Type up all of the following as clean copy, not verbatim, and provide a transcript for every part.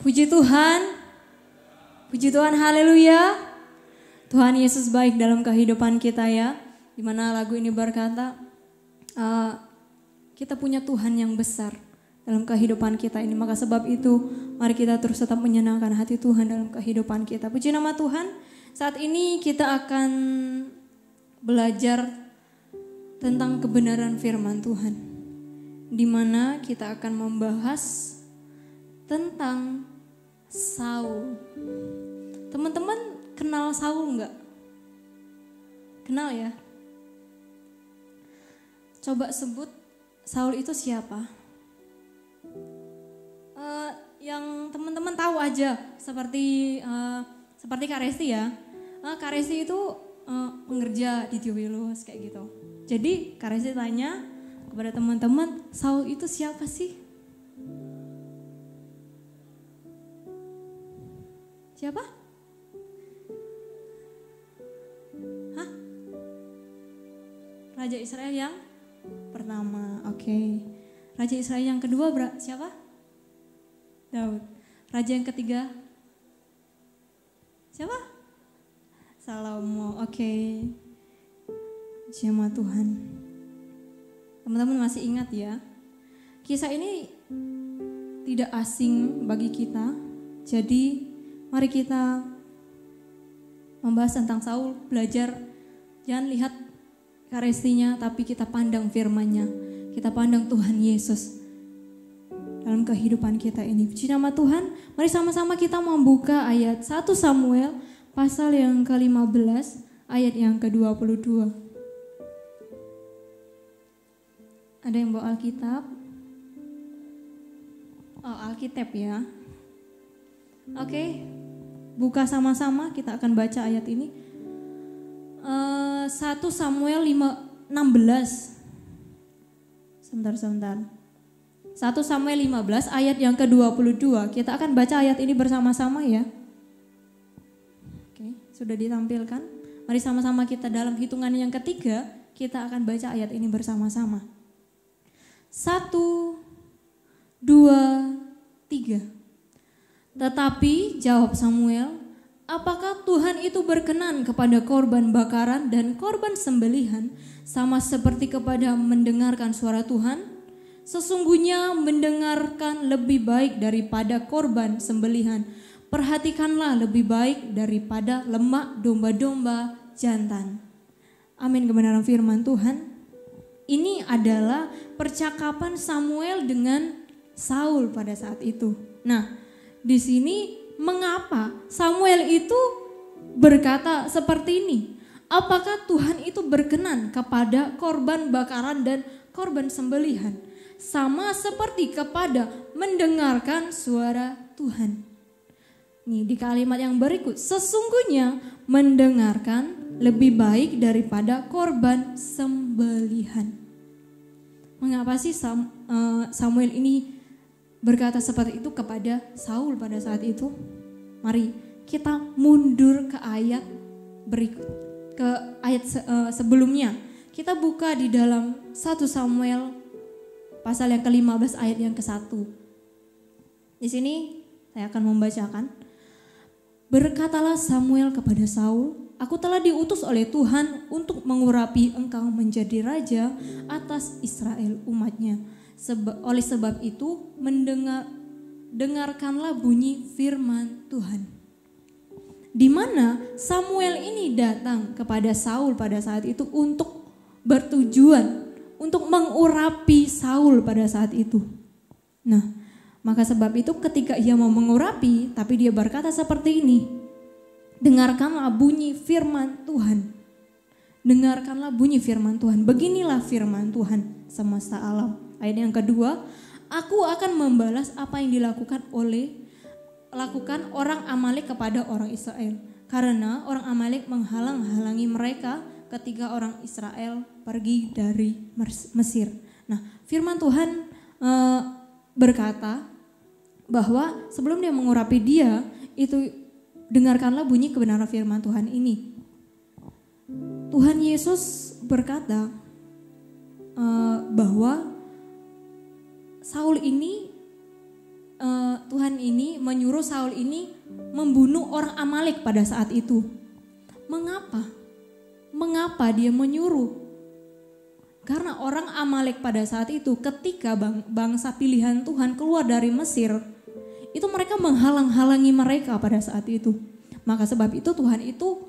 Puji Tuhan, haleluya. Tuhan Yesus baik dalam kehidupan kita ya. Dimana lagu ini berkata, kita punya Tuhan yang besar dalam kehidupan kita ini. Maka sebab itu, mari kita terus tetap menyenangkan hati Tuhan dalam kehidupan kita. Puji nama Tuhan. Saat ini kita akan belajar tentang kebenaran firman Tuhan, di mana kita akan membahas tentang Saul. Teman-teman kenal Saul enggak? Kenal ya? Coba sebut Saul itu siapa? Yang teman-teman tahu aja, seperti Kak Resti ya. Kak Resti itu pengerja di Diowilus kayak gitu. Jadi Kak Resti tanya kepada teman-teman, Saul itu siapa sih? Siapa? Hah? Raja Israel yang pertama, oke. Raja Israel yang kedua siapa? Daud. Raja yang ketiga? Siapa? Salomo, oke. Nama Tuhan. Teman-teman masih ingat ya? Kisah ini tidak asing bagi kita. Jadi mari kita membahas tentang Saul, belajar, jangan lihat karestinya, tapi kita pandang firman-Nya. Kita pandang Tuhan Yesus dalam kehidupan kita ini. Puji nama Tuhan, mari sama-sama kita membuka ayat 1 Samuel pasal yang ke-15, ayat yang ke-22. Ada yang bawa Alkitab? Oh, Alkitab ya. Oke. Buka sama-sama, kita akan baca ayat ini. 1 Samuel 16. Sebentar. 1 Samuel 15 ayat yang ke-22. Kita akan baca ayat ini bersama-sama ya. Oke, sudah ditampilkan. Mari sama-sama kita dalam hitungan yang ketiga, kita akan baca ayat ini bersama-sama. 1, 2, 3. Tetapi jawab Samuel, apakah Tuhan itu berkenan kepada korban bakaran dan korban sembelihan sama seperti kepada mendengarkan suara Tuhan? Sesungguhnya mendengarkan lebih baik daripada korban sembelihan. Perhatikanlah lebih baik daripada lemak domba-domba jantan. Amin, kebenaran firman Tuhan. Ini adalah percakapan Samuel dengan Saul pada saat itu. Nah, di sini mengapa Samuel itu berkata seperti ini? Apakah Tuhan itu berkenan kepada korban bakaran dan korban sembelihan? Sama seperti kepada mendengarkan suara Tuhan. Nih di kalimat yang berikut, sesungguhnya mendengarkan lebih baik daripada korban sembelihan. Mengapa sih Samuel ini berkata seperti itu kepada Saul pada saat itu? Mari kita mundur ke ayat berikut, ke ayat sebelumnya. Kita buka di dalam 1 Samuel pasal yang ke-15 ayat yang ke-1. Di sini saya akan membacakan. Berkatalah Samuel kepada Saul, aku telah diutus oleh Tuhan untuk mengurapi engkau menjadi raja atas Israel umatnya. Oleh sebab itu dengarkanlah bunyi firman Tuhan. Di mana Samuel ini datang kepada Saul pada saat itu untuk bertujuan untuk mengurapi Saul pada saat itu. Nah, maka sebab itu ketika ia mau mengurapi, tapi dia berkata seperti ini. Dengarkanlah bunyi firman Tuhan. Dengarkanlah bunyi firman Tuhan. Beginilah firman Tuhan semesta alam. Ayat yang kedua, aku akan membalas apa yang dilakukan orang Amalek kepada orang Israel. Karena orang Amalek menghalang-halangi mereka ketika orang Israel pergi dari Mesir. Nah, firman Tuhan berkata bahwa sebelum dia mengurapi dia, itu dengarkanlah bunyi kebenaran firman Tuhan ini. Tuhan Yesus berkata bahwa Saul ini Tuhan ini menyuruh Saul ini membunuh orang Amalek pada saat itu. Mengapa? Mengapa dia menyuruh? Karena orang Amalek pada saat itu ketika bangsa pilihan Tuhan keluar dari Mesir, itu mereka menghalang-halangi mereka pada saat itu. Maka sebab itu Tuhan itu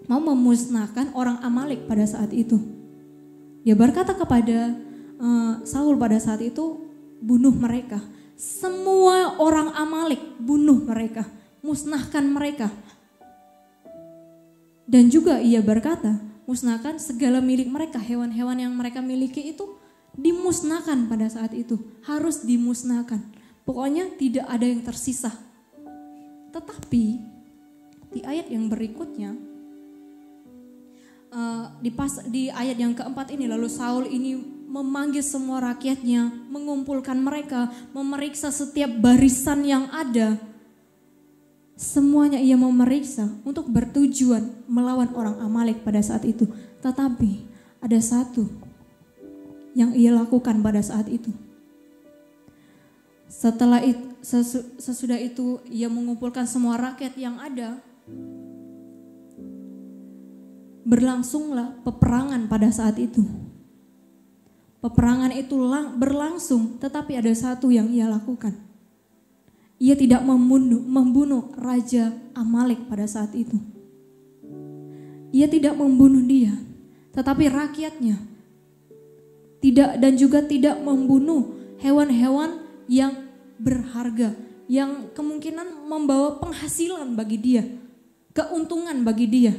mau memusnahkan orang Amalek pada saat itu. Dia berkata kepada Saul pada saat itu, bunuh mereka. Semua orang Amalek, bunuh mereka, musnahkan mereka. Dan juga ia berkata, musnahkan segala milik mereka, hewan-hewan yang mereka miliki itu dimusnahkan pada saat itu, harus dimusnahkan. Pokoknya tidak ada yang tersisa. Tetapi di ayat yang berikutnya, di ayat yang keempat ini, lalu Saul ini memanggil semua rakyatnya, mengumpulkan mereka, memeriksa setiap barisan yang ada. Semuanya ia memeriksa untuk bertujuan melawan orang Amalek pada saat itu. Tetapi ada satu yang ia lakukan pada saat itu. Sesudah itu ia mengumpulkan semua rakyat yang ada. Berlangsunglah peperangan pada saat itu. Peperangan itu berlangsung, tetapi ada satu yang ia lakukan. Ia tidak membunuh Raja Amalek pada saat itu. Ia tidak membunuh dia, tetapi rakyatnya. Dan juga tidak membunuh hewan-hewan yang berharga, yang kemungkinan membawa penghasilan bagi dia, keuntungan bagi dia.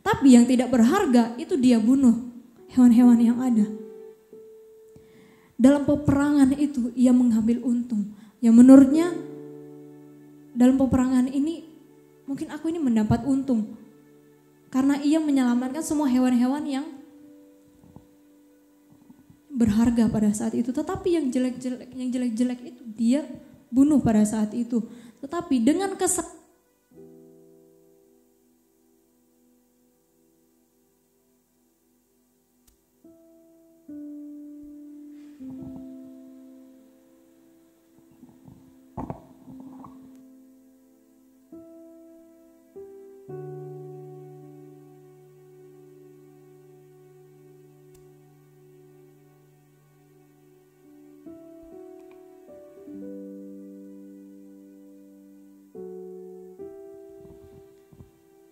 Tapi yang tidak berharga itu dia bunuh, hewan-hewan yang ada. Dalam peperangan itu ia mengambil untung. Yang menurutnya dalam peperangan ini mungkin aku ini mendapat untung. Karena ia menyelamatkan semua hewan-hewan yang berharga pada saat itu. Tetapi yang jelek-jelek itu dia bunuh pada saat itu. Tetapi dengan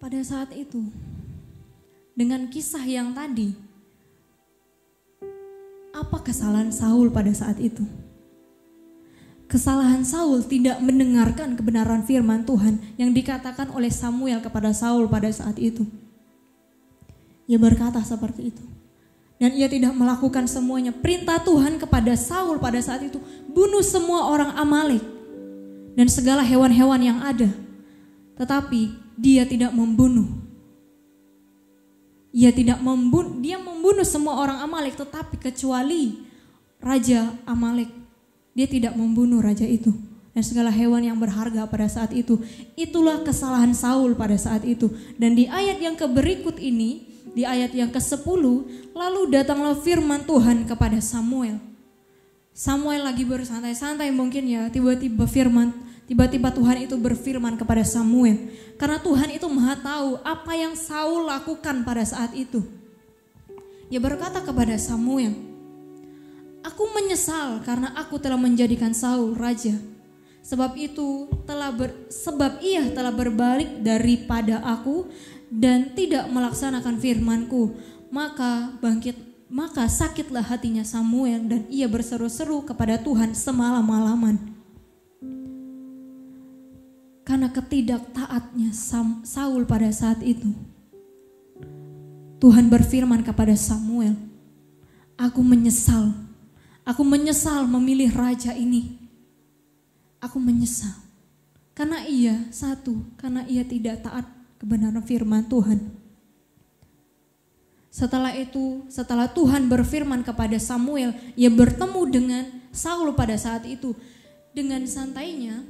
pada saat itu, dengan kisah yang tadi, apa kesalahan Saul pada saat itu? Kesalahan Saul tidak mendengarkan kebenaran firman Tuhan yang dikatakan oleh Samuel kepada Saul pada saat itu. Ia berkata seperti itu. Dan ia tidak melakukan semuanya. Perintah Tuhan kepada Saul pada saat itu, bunuh semua orang Amalek dan segala hewan-hewan yang ada. Tetapi dia tidak membunuh. Dia membunuh semua orang Amalek, tetapi kecuali Raja Amalek. Dia tidak membunuh raja itu dan segala hewan yang berharga pada saat itu. Itulah kesalahan Saul pada saat itu. Dan di ayat yang berikut ini, di ayat yang ke-10, lalu datanglah firman Tuhan kepada Samuel. Samuel lagi bersantai-santai mungkin ya, tiba-tiba Tuhan itu berfirman kepada Samuel. Karena Tuhan itu maha tahu apa yang Saul lakukan pada saat itu. Ia berkata kepada Samuel, aku menyesal karena aku telah menjadikan Saul raja. Sebab ia telah berbalik daripada aku dan tidak melaksanakan firman-Ku. Maka sakitlah hatinya Samuel dan ia berseru-seru kepada Tuhan semalam-malaman. Karena ketidaktaatnya Saul pada saat itu, Tuhan berfirman kepada Samuel, aku menyesal memilih raja ini. Aku menyesal. Karena ia tidak taat kebenaran firman Tuhan. Setelah Tuhan berfirman kepada Samuel, ia bertemu dengan Saul pada saat itu. Dengan santainya,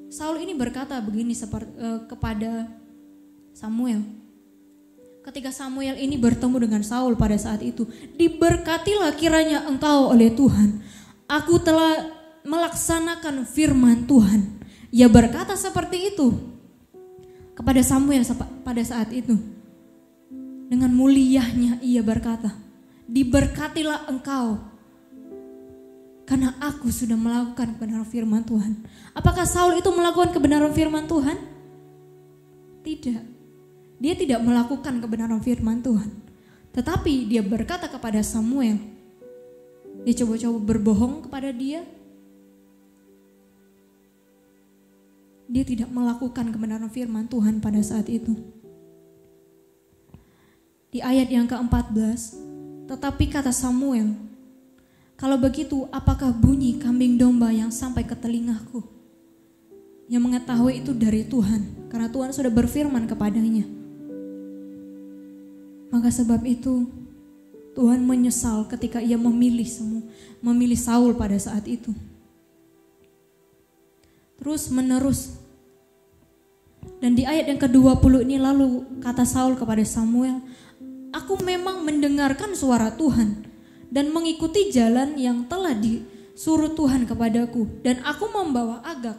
Saul ini berkata begini kepada Samuel. Ketika Samuel ini bertemu dengan Saul pada saat itu, diberkatilah kiranya engkau oleh Tuhan. Aku telah melaksanakan firman Tuhan. Ia berkata seperti itu kepada Samuel pada saat itu. Dengan mulianya ia berkata, diberkatilah engkau karena aku sudah melakukan kebenaran firman Tuhan. Apakah Saul itu melakukan kebenaran firman Tuhan? Tidak. Dia tidak melakukan kebenaran firman Tuhan. Tetapi dia berkata kepada Samuel. Dia coba-coba berbohong kepada dia. Dia tidak melakukan kebenaran firman Tuhan pada saat itu. Di ayat yang ke-14, tetapi kata Samuel, kalau begitu apakah bunyi kambing domba yang sampai ke telingaku? Yang mengetahui itu dari Tuhan, karena Tuhan sudah berfirman kepadanya. Maka sebab itu Tuhan menyesal ketika ia memilih Saul pada saat itu. Terus menerus. Dan di ayat yang ke-20 ini lalu kata Saul kepada Samuel, aku memang mendengarkan suara Tuhan dan mengikuti jalan yang telah disuruh Tuhan kepadaku. Dan aku membawa Agag,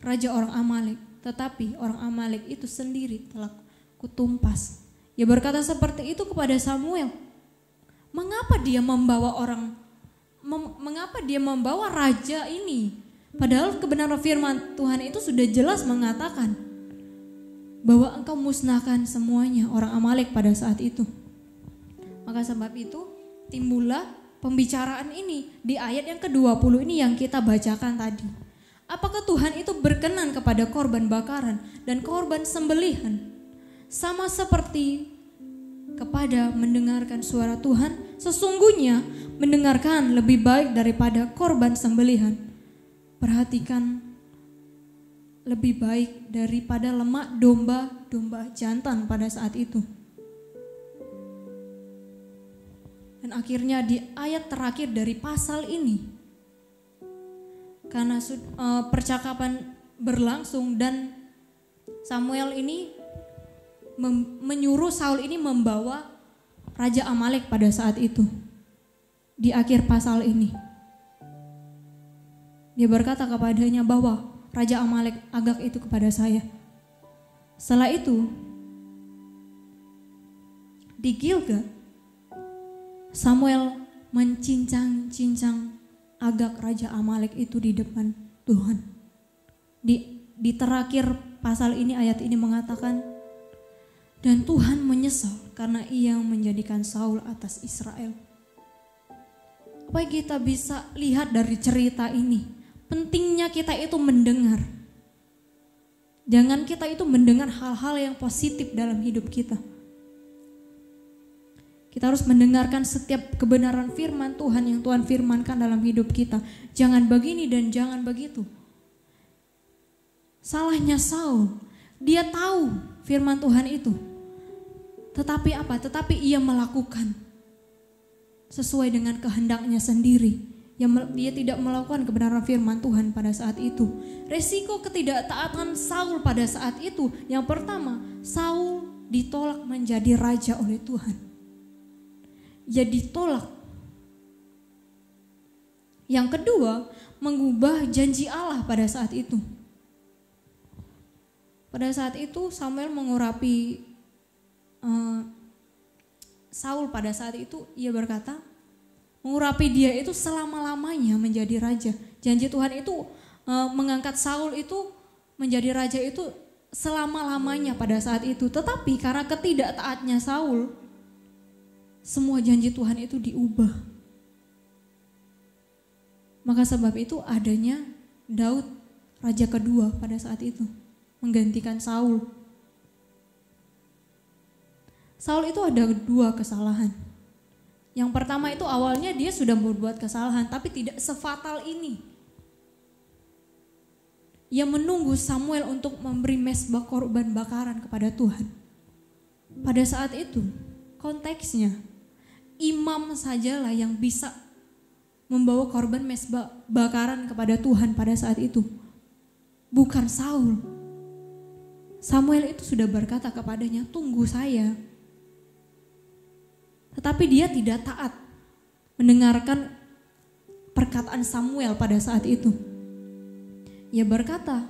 raja orang Amalek. Tetapi orang Amalek itu sendiri telah kutumpas. Ia berkata seperti itu kepada Samuel. Mengapa dia membawa raja ini? Padahal kebenaran firman Tuhan itu sudah jelas mengatakan bahwa engkau musnahkan semuanya orang Amalek pada saat itu. Maka sebab itu timbullah pembicaraan ini di ayat yang ke-20 ini yang kita bacakan tadi. Apakah Tuhan itu berkenan kepada korban bakaran dan korban sembelihan? Sama seperti kepada mendengarkan suara Tuhan, sesungguhnya mendengarkan lebih baik daripada korban sembelihan. Perhatikan, lebih baik daripada lemak domba jantan pada saat itu. Dan akhirnya di ayat terakhir dari pasal ini, karena percakapan berlangsung dan Samuel ini menyuruh Saul ini membawa Raja Amalek pada saat itu. Di akhir pasal ini dia berkata kepadanya bahwa Raja Amalek Agag itu kepada saya. Setelah itu di Gilgal Samuel mencincang Agag Raja Amalek itu di depan Tuhan. Di terakhir pasal ini ayat ini mengatakan, dan Tuhan menyesal karena ia menjadikan Saul atas Israel. Apa yang kita bisa lihat dari cerita ini? Pentingnya kita itu mendengar. Jangan kita itu mendengar hal-hal yang positif dalam hidup kita. Kita harus mendengarkan setiap kebenaran firman Tuhan yang Tuhan firmankan dalam hidup kita. Jangan begini dan jangan begitu. Salahnya Saul, dia tahu firman Tuhan itu. Tetapi apa? Tetapi ia melakukan sesuai dengan kehendaknya sendiri. Dia tidak melakukan kebenaran firman Tuhan pada saat itu. Resiko ketidaktaatan Saul pada saat itu, yang pertama, Saul ditolak menjadi raja oleh Tuhan. Ia ditolak. Yang kedua, mengubah janji Allah pada saat itu. Pada saat itu Samuel mengurapi Saul pada saat itu, ia berkata, mengurapi dia itu selama-lamanya menjadi raja. Janji Tuhan itu mengangkat Saul itu menjadi raja itu selama-lamanya pada saat itu. Tetapi karena ketidaktaatnya Saul, semua janji Tuhan itu diubah. Maka sebab itu adanya Daud, raja kedua pada saat itu, menggantikan Saul. Saul itu ada dua kesalahan. Yang pertama itu awalnya dia sudah berbuat kesalahan, tapi tidak sefatal ini. Ia menunggu Samuel untuk memberi mezbah korban bakaran kepada Tuhan. Pada saat itu, konteksnya, imam sajalah yang bisa membawa korban mezbah bakaran kepada Tuhan pada saat itu. Bukan Saul. Samuel itu sudah berkata kepadanya, tunggu saya. Tetapi dia tidak taat mendengarkan perkataan Samuel pada saat itu. Ia berkata,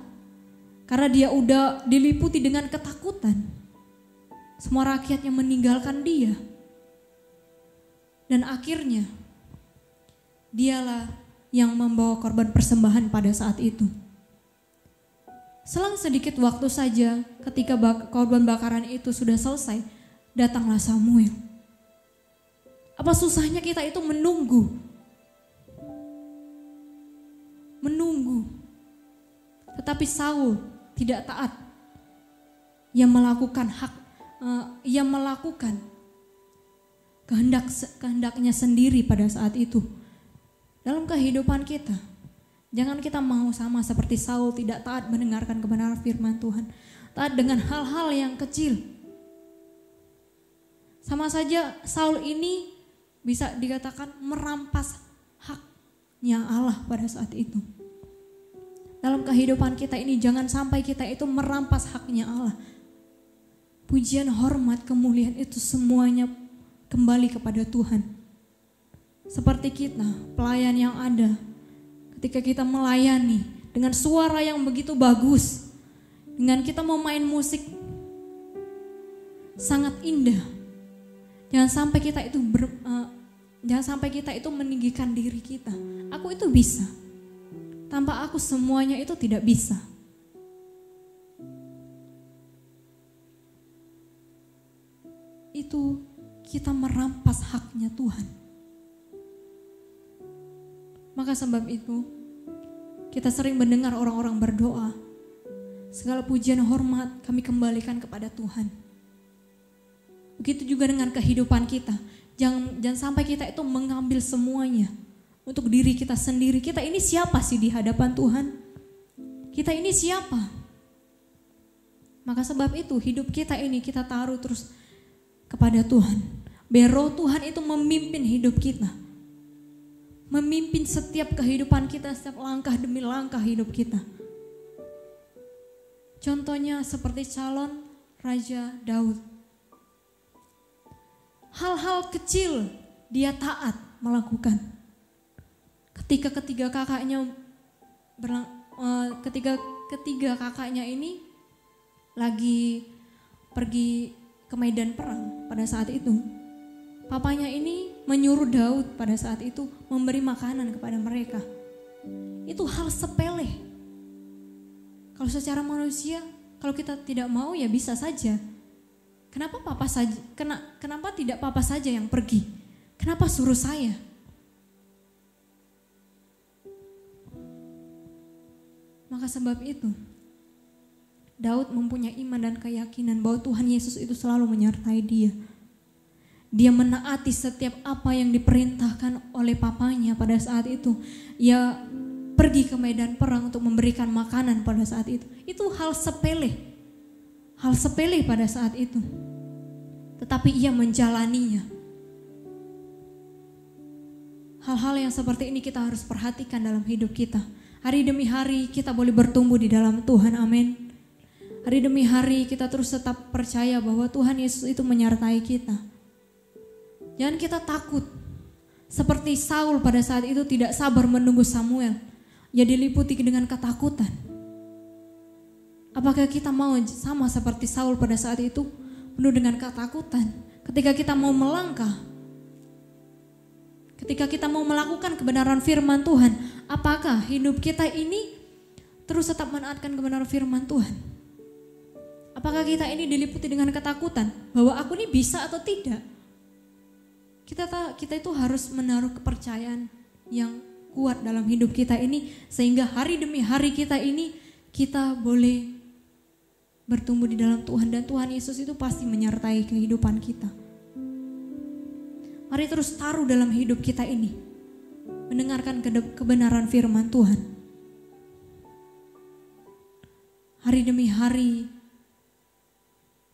karena dia udah diliputi dengan ketakutan, semua rakyatnya meninggalkan dia. Dan akhirnya dialah yang membawa korban persembahan pada saat itu. Selang sedikit waktu saja ketika korban bakaran itu sudah selesai, datanglah Samuel. Apa susahnya kita itu menunggu. Tetapi Saul tidak taat. Ia melakukan kehendaknya sendiri pada saat itu. Dalam kehidupan kita, jangan kita mau sama seperti Saul, tidak taat mendengarkan kebenaran firman Tuhan. Taat dengan hal-hal yang kecil. Sama saja Saul ini bisa dikatakan merampas haknya Allah pada saat itu. Dalam kehidupan kita ini jangan sampai kita itu merampas haknya Allah. Pujian, hormat, kemuliaan itu semuanya kembali kepada Tuhan. Seperti kita, pelayan yang ada, ketika kita melayani dengan suara yang begitu bagus, dengan kita mau main musik sangat indah, jangan sampai kita itu meninggikan diri kita. Aku itu bisa, tanpa aku semuanya itu tidak bisa. Itu kita merampas haknya Tuhan. Maka sebab itu kita sering mendengar orang-orang berdoa, segala pujian hormat kami kembalikan kepada Tuhan. Begitu juga dengan kehidupan kita. Jangan sampai kita itu mengambil semuanya untuk diri kita sendiri. Kita ini siapa sih di hadapan Tuhan? Kita ini siapa? Maka sebab itu hidup kita ini kita taruh terus kepada Tuhan. Biar roh Tuhan itu memimpin hidup kita. Memimpin setiap kehidupan kita, setiap langkah demi langkah hidup kita. Contohnya seperti calon Raja Daud. Hal-hal kecil dia taat melakukan. Ketika ketiga kakaknya ini lagi pergi ke medan perang pada saat itu, papanya ini menyuruh Daud pada saat itu memberi makanan kepada mereka. Itu hal sepele. Kalau secara manusia, kalau kita tidak mau ya bisa saja. Kenapa tidak papa saja yang pergi? Kenapa suruh saya? Maka sebab itu, Daud mempunyai iman dan keyakinan bahwa Tuhan Yesus itu selalu menyertai dia. Dia menaati setiap apa yang diperintahkan oleh papanya pada saat itu. Ia pergi ke medan perang untuk memberikan makanan pada saat itu. Itu hal sepele. Hal sepele pada saat itu. Tetapi ia menjalaninya. Hal-hal yang seperti ini kita harus perhatikan dalam hidup kita. Hari demi hari kita boleh bertumbuh di dalam Tuhan, amin. Hari demi hari kita terus tetap percaya bahwa Tuhan Yesus itu menyertai kita. Jangan kita takut. Seperti Saul pada saat itu tidak sabar menunggu Samuel. Ia diliputi dengan ketakutan. Apakah kita mau sama seperti Saul pada saat itu? Penuh dengan ketakutan. Ketika kita mau melangkah. Ketika kita mau melakukan kebenaran firman Tuhan. Apakah hidup kita ini terus tetap menaatkan kebenaran firman Tuhan? Apakah kita ini diliputi dengan ketakutan? Bahwa aku ini bisa atau tidak? Kita itu harus menaruh kepercayaan yang kuat dalam hidup kita ini, sehingga hari demi hari kita ini kita boleh bertumbuh di dalam Tuhan, dan Tuhan Yesus itu pasti menyertai kehidupan kita. Mari terus taruh dalam hidup kita ini, mendengarkan kebenaran firman Tuhan. Hari demi hari,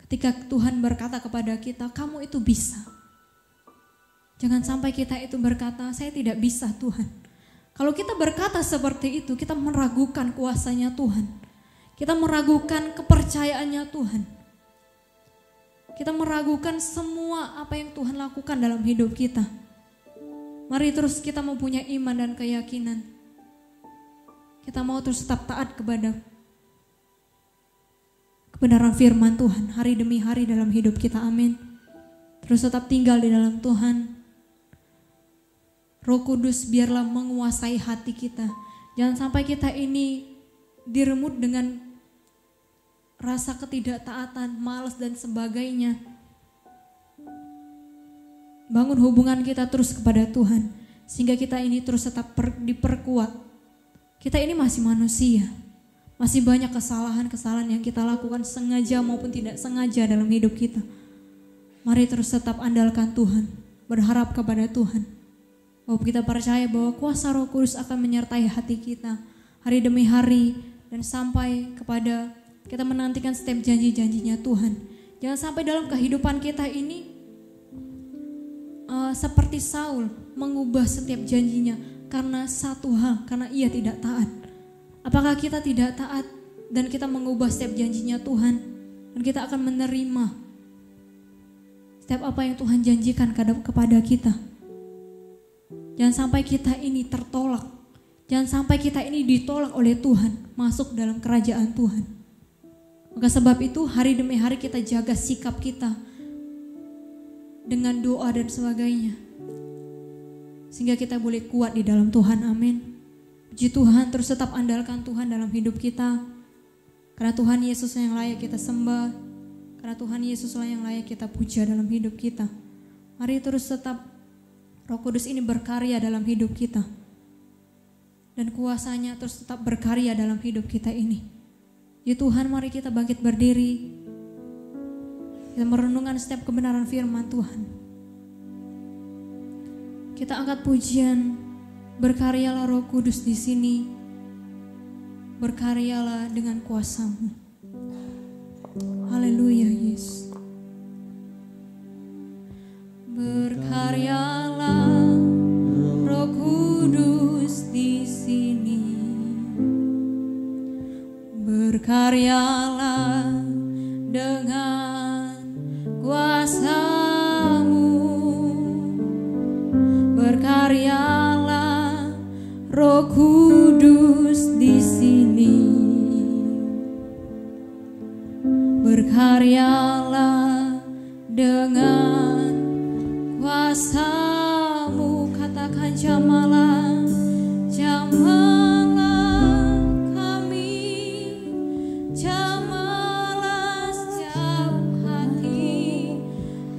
ketika Tuhan berkata kepada kita, kamu itu bisa. Jangan sampai kita itu berkata, saya tidak bisa Tuhan. Kalau kita berkata seperti itu, kita meragukan kuasanya Tuhan. Kita meragukan kepercayaannya Tuhan. Kita meragukan semua apa yang Tuhan lakukan dalam hidup kita. Mari terus kita mempunyai iman dan keyakinan. Kita mau terus tetap taat kepada kebenaran firman Tuhan hari demi hari dalam hidup kita, amin. Terus tetap tinggal di dalam Tuhan. Roh Kudus biarlah menguasai hati kita. Jangan sampai kita ini diremut dengan rasa ketidaktaatan, malas dan sebagainya. Bangun hubungan kita terus kepada Tuhan, sehingga kita ini terus tetap diperkuat. Kita ini masih manusia. Masih banyak kesalahan-kesalahan yang kita lakukan sengaja maupun tidak sengaja dalam hidup kita. Mari terus tetap andalkan Tuhan, berharap kepada Tuhan. Bahwa kita percaya bahwa kuasa Roh Kudus akan menyertai hati kita hari demi hari dan sampai kepada kita menantikan setiap janji-janjinya Tuhan. Jangan sampai dalam kehidupan kita ini seperti Saul mengubah setiap janjinya karena satu hal, karena ia tidak taat. Apakah kita tidak taat dan kita mengubah setiap janjinya Tuhan dan kita akan menerima setiap apa yang Tuhan janjikan kepada kita. Jangan sampai kita ini tertolak. Jangan sampai kita ini ditolak oleh Tuhan masuk dalam kerajaan Tuhan. Maka sebab itu hari demi hari kita jaga sikap kita dengan doa dan sebagainya. Sehingga kita boleh kuat di dalam Tuhan, amin. Puji Tuhan, terus tetap andalkan Tuhan dalam hidup kita. Karena Tuhan Yesus yang layak kita sembah. Karena Tuhan Yesus yang layak kita puja dalam hidup kita. Mari terus tetap Roh Kudus ini berkarya dalam hidup kita. Dan kuasanya terus tetap berkarya dalam hidup kita ini. Ya Tuhan, mari kita bangkit berdiri. Kita merenungkan setiap kebenaran firman Tuhan. Kita angkat pujian. Berkaryalah Roh Kudus di sini. Berkaryalah dengan kuasa-Mu. Haleluya, Yesus. Berkaryalah Roh Kudus di sini. Berkaryalah dengan kuasa-Mu. Berkaryalah Roh Kudus di sini. Berkaryalah dengan kuasa-Mu. Katakan jamalah, jamalah kami, jamalah setiap hati.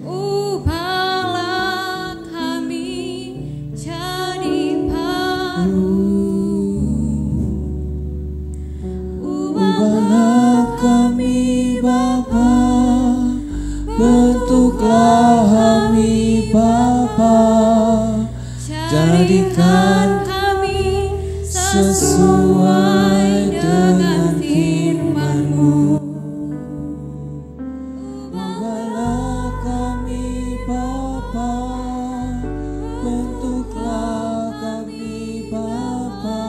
Ubahlah kami jadi baru. Ubahlah kami Bapa, bentuklah kami Bapa, jadikan kami sesuai dengan firman-Mu. Ubahlah kami Bapa, bentuklah kami Bapa,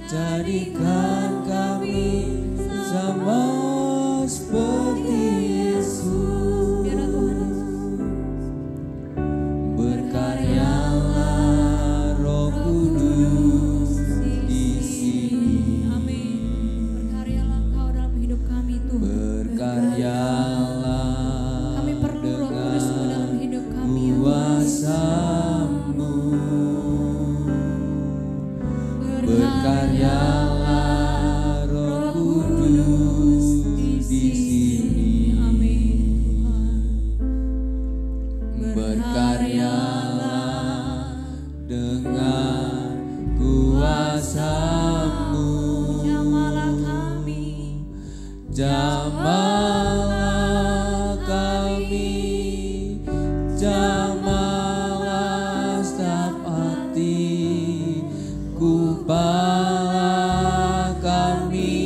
jadikan kami sama seperti Yesus. Biarlah Tuhan Yesus. Berkaryalah Roh Kudus di sini. Amin. Berkaryalah Engkau dalam hidup kami, Tuhan. Berkaryalah Kami perlu Roh Kudus-Mu dalam hidup kami, ya Tuhan. kuasa-Mu. Berkaryalah Roh Kudus di sini. Amin. Berkaryalah dengan kuasa-Mu. Jamalah kami, Jamalah kami, jamalah setiap hati. Ubahlah kami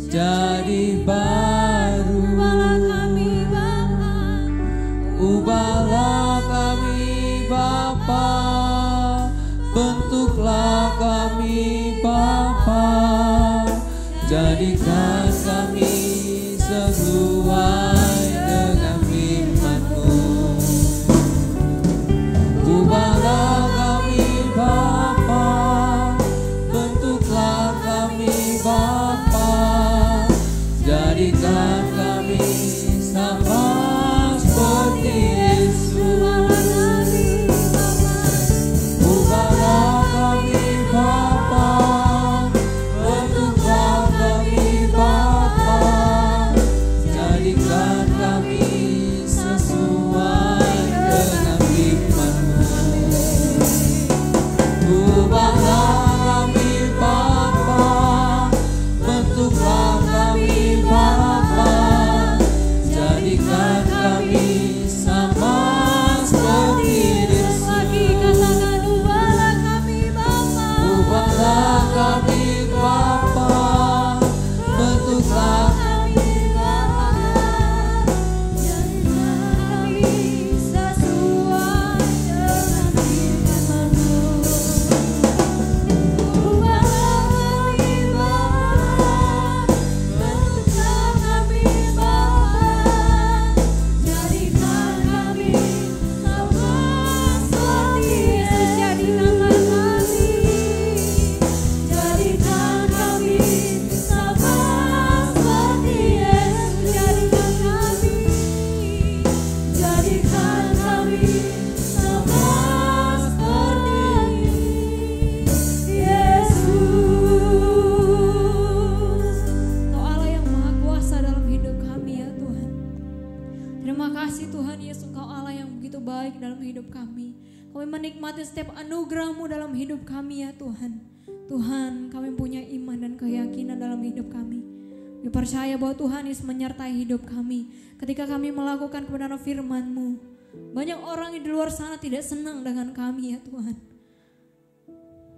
jadi baru. ubahlah kami Bapa. Ubahlah kami Bapa, bentuklah kami Bapa, jadikan kami sesuai dengan firman-Mu. Ubahlah kami Bapa, bentuklah hidup kami ya Tuhan. Tuhan, kami punya iman dan keyakinan dalam hidup kami. Kami percaya bahwa Tuhan Yesus menyertai hidup kami ketika kami melakukan kebenaran firman-Mu. Banyak orang di luar sana tidak senang dengan kami ya Tuhan.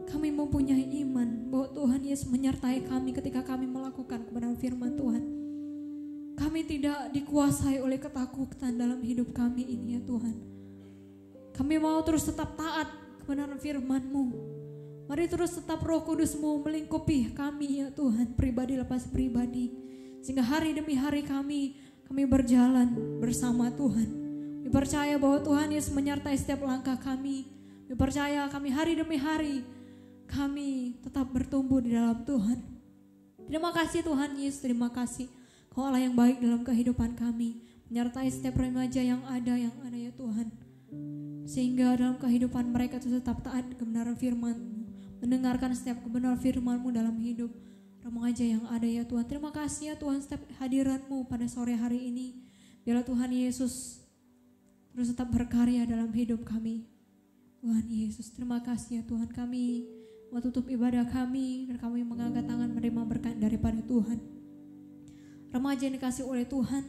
Kami mempunyai iman bahwa Tuhan Yesus menyertai kami ketika kami melakukan kebenaran firman Tuhan. Kami tidak dikuasai oleh ketakutan dalam hidup kami ini ya Tuhan. Kami mau terus tetap taat kebenaran firman-Mu. Mari terus tetap Roh Kudus-Mu melingkupi kami ya Tuhan, pribadi lepas pribadi. Sehingga hari demi hari kami berjalan bersama Tuhan. Kami percaya bahwa Tuhan Yesus menyertai setiap langkah kami. Kami percaya kami hari demi hari kami tetap bertumbuh di dalam Tuhan. Terima kasih Tuhan Yesus, terima kasih Kau Allah yang baik dalam kehidupan kami. Menyertai setiap remaja yang ada ya Tuhan. Sehingga dalam kehidupan mereka itu tetap taat kebenaran firman-Mu. Mendengarkan setiap kebenaran firman-Mu dalam hidup remaja yang ada ya Tuhan. Terima kasih ya Tuhan setiap hadirat-Mu pada sore hari ini. Biarlah Tuhan Yesus terus tetap berkarya dalam hidup kami. Tuhan Yesus, terima kasih ya Tuhan. Kami mau tutup ibadah kami dan kami mengangkat tangan menerima berkat daripada Tuhan. Remaja yang dikasih oleh Tuhan,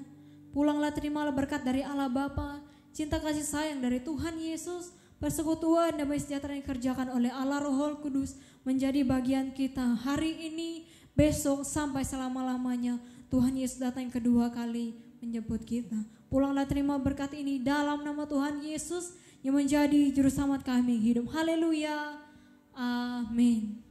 pulanglah terimalah berkat dari Allah Bapa, cinta kasih sayang dari Tuhan Yesus, persekutuan damai sejahtera yang dikerjakan oleh Allah Roh Kudus menjadi bagian kita hari ini, besok sampai selama-lamanya. Tuhan Yesus datang yang kedua kali menjemput kita. Pulanglah terima berkat ini dalam nama Tuhan Yesus yang menjadi juru selamat kami hidup. Haleluya. Amin.